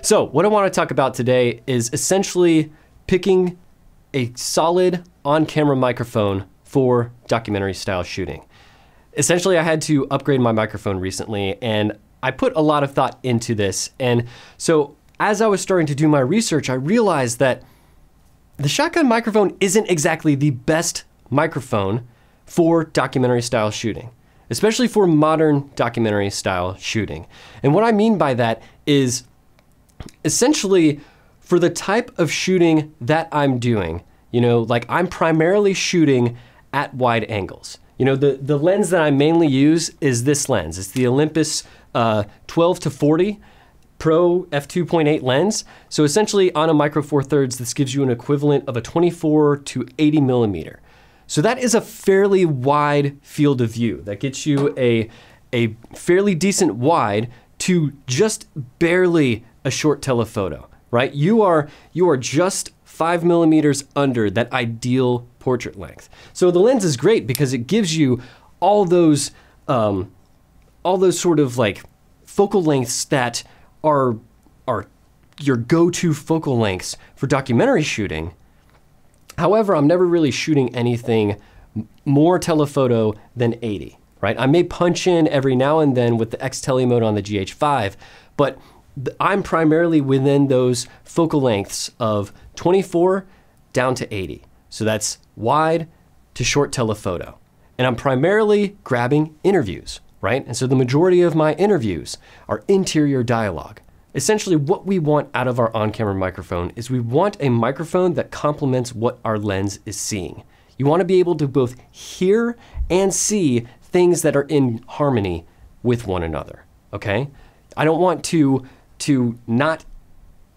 So what I want to talk about today is essentially picking a solid on-camera microphone for documentary style shooting. Essentially, I had to upgrade my microphone recently, and I put a lot of thought into this. And so as I was starting to do my research, I realized that the shotgun microphone isn't exactly the best microphone for documentary style shooting, especially for modern documentary style shooting. And what I mean by that is essentially for the type of shooting that I'm doing, like I'm primarily shooting at wide angles. The lens that I mainly use is this lens. It's the Olympus 12 to 40 Pro f2.8 lens. So essentially on a micro four thirds, this gives you an equivalent of a 24 to 80 millimeter. So that is a fairly wide field of view. That gets you a fairly decent wide to just barely a short telephoto, right? You are just 5 millimeters under that ideal portrait length. So the lens is great because it gives you all those sort of like focal lengths that are your go-to focal lengths for documentary shooting. However, I'm never really shooting anything more telephoto than 80, right? I may punch in every now and then with the X-Tele mode on the GH5, but I'm primarily within those focal lengths of 24 down to 80. So that's wide to short telephoto. And I'm primarily grabbing interviews, right? And so the majority of my interviews are interior dialogue. Essentially what we want out of our on-camera microphone is we want a microphone that complements what our lens is seeing. You want to be able to both hear and see things that are in harmony with one another, okay? I don't want to not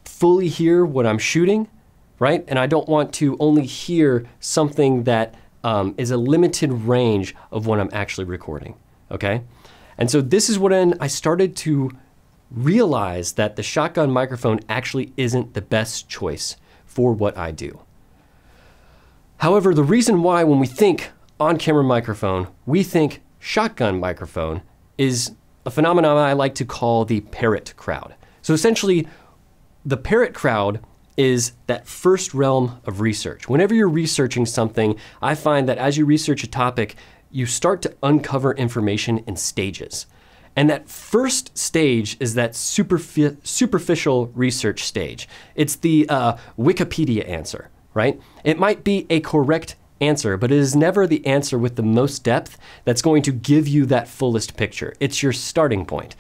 fully hear what I'm shooting, right? And I don't want to only hear something that is a limited range of what I'm actually recording, okay? And so this is when I started to realize that the shotgun microphone actually isn't the best choice for what I do. However, the reason why when we think on-camera microphone, we think shotgun microphone is a phenomenon I like to call the Parrot Crowd. So essentially, the Parrot Crowd is that first realm of research. Whenever you're researching something, I find that as you research a topic, you start to uncover information in stages. And that first stage is that superficial research stage. It's the Wikipedia answer, right? It might be a correct answer, but it is never the answer with the most depth that's going to give you that fullest picture. It's your starting point.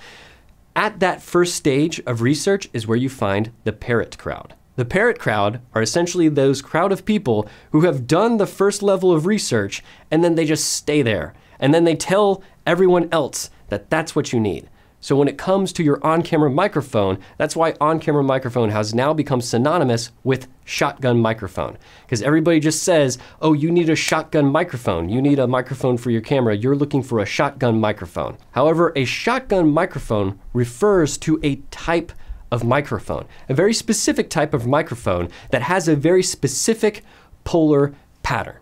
At that first stage of research is where you find the Parrot Crowd. The Parrot Crowd are essentially those crowd of people who have done the first level of research and then they just stay there. And then they tell everyone else that that's what you need. So when it comes to your on-camera microphone, that's why on-camera microphone has now become synonymous with shotgun microphone. Because everybody just says, oh, you need a shotgun microphone. You need a microphone for your camera. You're looking for a shotgun microphone. However, a shotgun microphone refers to a type of microphone, a very specific type of microphone that has a very specific polar pattern.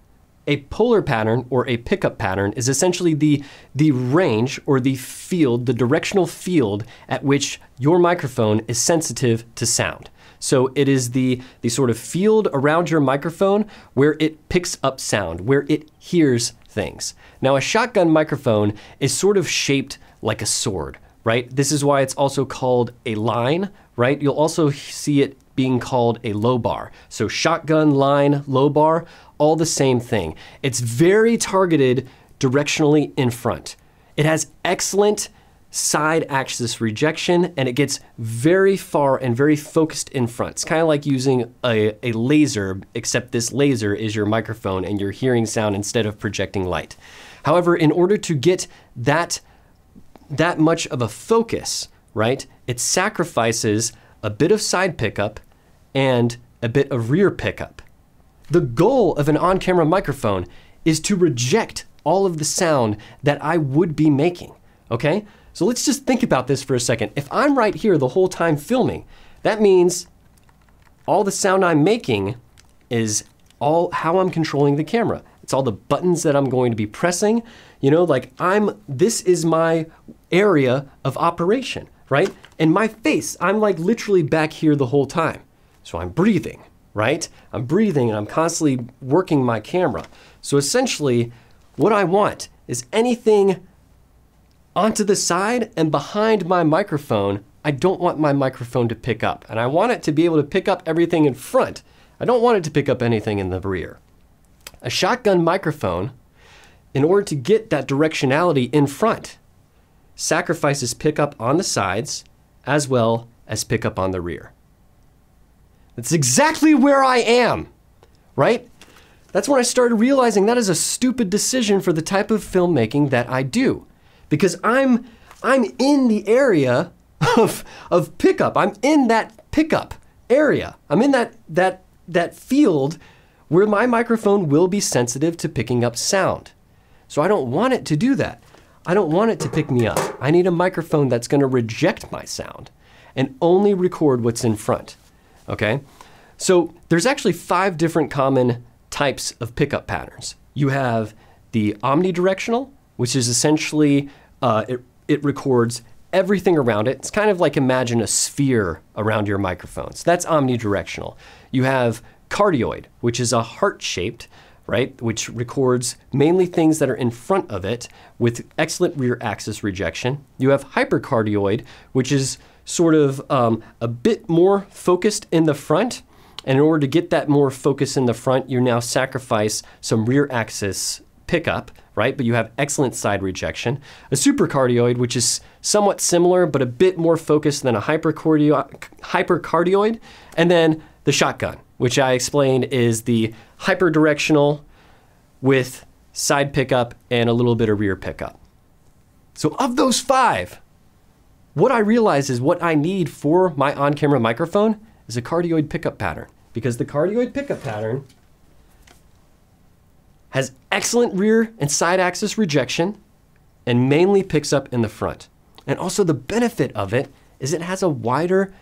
A polar pattern or a pickup pattern is essentially the range or the field, the directional field at which your microphone is sensitive to sound. So it is the sort of field around your microphone where it picks up sound, where it hears things. Now a shotgun microphone is sort of shaped like a sword, right? This is why it's also called a line, right? You'll also see it being called a low bar. So shotgun, line, low bar, all the same thing. It's very targeted directionally in front. It has excellent side axis rejection and it gets very far and very focused in front. It's kind of like using a laser, except this laser is your microphone and you're hearing sound instead of projecting light. However, in order to get that much of a focus, right, it sacrifices a bit of side pickup and a bit of rear pickup. The goal of an on-camera microphone is to reject all of the sound that I would be making, okay? So let's just think about this for a second. If I'm right here the whole time filming, that means all the sound I'm making is all how I'm controlling the camera. It's all the buttons that I'm going to be pressing. You know, like this is my area of operation. right? And my face, I'm like literally back here the whole time. So I'm breathing, right? I'm breathing and I'm constantly working my camera. So essentially, what I want is anything onto the side and behind my microphone, I don't want my microphone to pick up. And I want it to be able to pick up everything in front. I don't want it to pick up anything in the rear. A shotgun microphone, in order to get that directionality in front, sacrifices pickup on the sides as well as pickup on the rear. That's exactly where I am, right? That's when I started realizing that is a stupid decision for the type of filmmaking that I do. Because I'm in the area of pickup. I'm in that pickup area. I'm in that field where my microphone will be sensitive to picking up sound. So I don't want it to do that. I don't want it to pick me up. I need a microphone that's going to reject my sound and only record what's in front, okay? So there's actually 5 different common types of pickup patterns. You have the omnidirectional, which is essentially, it records everything around it. It's kind of like imagine a sphere around your microphone. So that's omnidirectional. You have cardioid, which is a heart-shaped, right, which records mainly things that are in front of it with excellent rear axis rejection. You have hypercardioid, which is sort of a bit more focused in the front. And in order to get that more focus in the front, you now sacrifice some rear axis pickup, right? But you have excellent side rejection. A supercardioid, which is somewhat similar, but a bit more focused than a hypercardioid. And then the shotgun, which I explained is the hyperdirectional with side pickup and a little bit of rear pickup. So of those 5, what I realize is what I need for my on-camera microphone is a cardioid pickup pattern, because the cardioid pickup pattern has excellent rear and side axis rejection and mainly picks up in the front. And also the benefit of it is it has a wider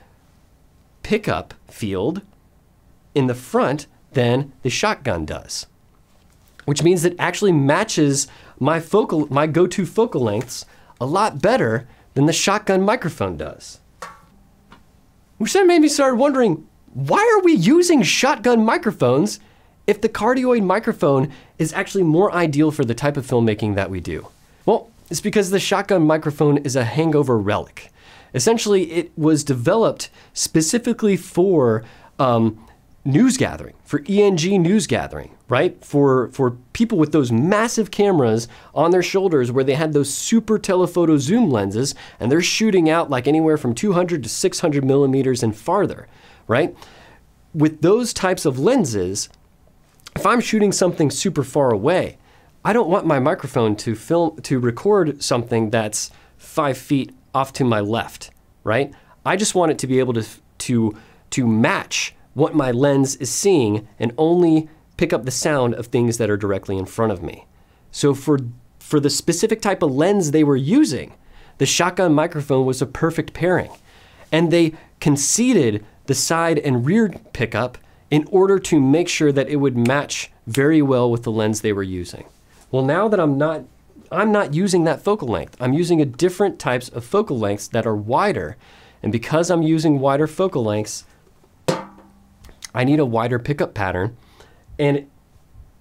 pickup field in the front than the shotgun does, which means it actually matches my go-to focal lengths a lot better than the shotgun microphone does. Which then made me start wondering, why are we using shotgun microphones if the cardioid microphone is actually more ideal for the type of filmmaking that we do? Well, it's because the shotgun microphone is a hangover relic. Essentially, it was developed specifically for news gathering, for ENG news gathering, right? For people with those massive cameras on their shoulders where they had those super telephoto zoom lenses and they're shooting out like anywhere from 200 to 600 millimeters and farther, right? With those types of lenses, if I'm shooting something super far away, I don't want my microphone to record something that's 5 feet off to my left, right? I just want it to be able to match what my lens is seeing and only pick up the sound of things that are directly in front of me. So for the specific type of lens they were using, the shotgun microphone was a perfect pairing. And they conceded the side and rear pickup in order to make sure that it would match very well with the lens they were using. Well, now that I'm not using that focal length. I'm using a different types of focal lengths that are wider. And because I'm using wider focal lengths, I need a wider pickup pattern. And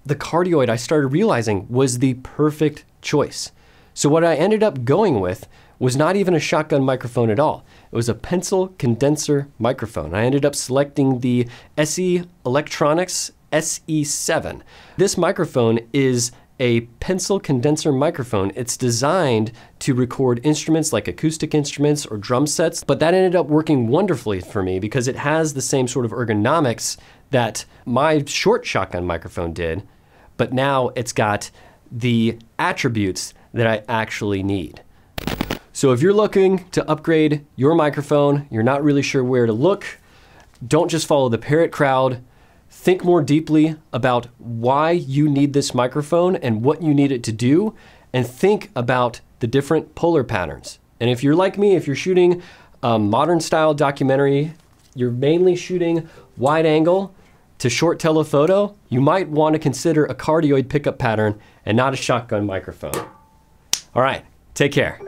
the cardioid, I started realizing, was the perfect choice. So what I ended up going with was not even a shotgun microphone at all. It was a pencil condenser microphone. I ended up selecting the SE Electronics SE7. This microphone is a pencil condenser microphone. It's designed to record instruments like acoustic instruments or drum sets, but that ended up working wonderfully for me because it has the same sort of ergonomics that my short shotgun microphone did, but now it's got the attributes that I actually need. So if you're looking to upgrade your microphone, you're not really sure where to look, don't just follow the Parrot Crowd. Think more deeply about why you need this microphone and what you need it to do, and think about the different polar patterns. And if you're like me, if you're shooting a modern style documentary, you're mainly shooting wide angle to short telephoto, you might want to consider a cardioid pickup pattern and not a shotgun microphone. All right, take care.